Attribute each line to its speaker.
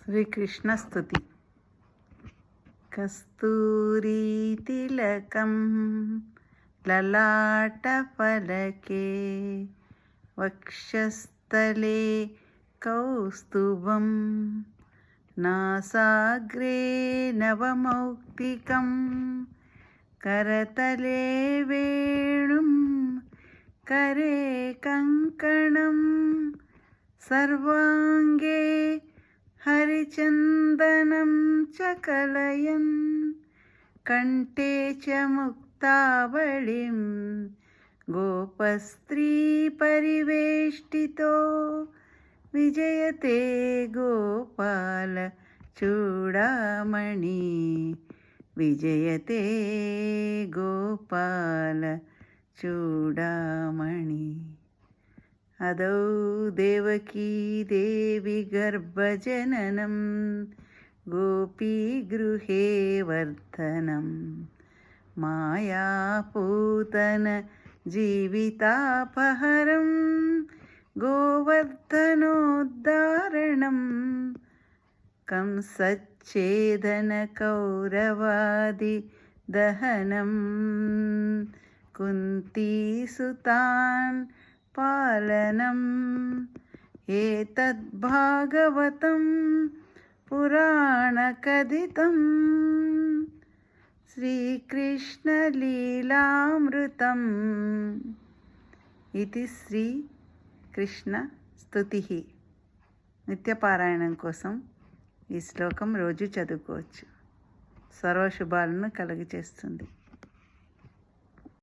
Speaker 1: శ్రీకృష్ణ స్తుతి. కస్తూరీ తిలకం లలాటఫలకే వక్షస్థలే కౌస్తుభం నాసాగ్రే నవమౌక్తికం కరతలే వేణుం करे कंकणं सर्वांगे हरिचंदनं च कलयन् कंठे च मुक्तावलिं गोपस्त्री परिवेष्टितो विजयते गोपाल चूडामणि विजयते गोपाल चूडामणि। अदौ देवकी देवी गर्भजननं गोपीगृहे वर्धनं मायापूतन जीवितापहरं गोवर्धनोद्धारणं कंसच्छेदन कौरवादि दहनं कुन्तीसुतान् पालनम् एतद्भागवतं पुराणकथितं श्रीकृष्णलीलामृतम् इति శ్రీకృష్ణ స్తుతి. నిత్యపారాయణం కోసం ఈ శ్లోకం రోజు చదువుకోవచ్చు. సర్వశుభాలను కలుగజేస్తుంది.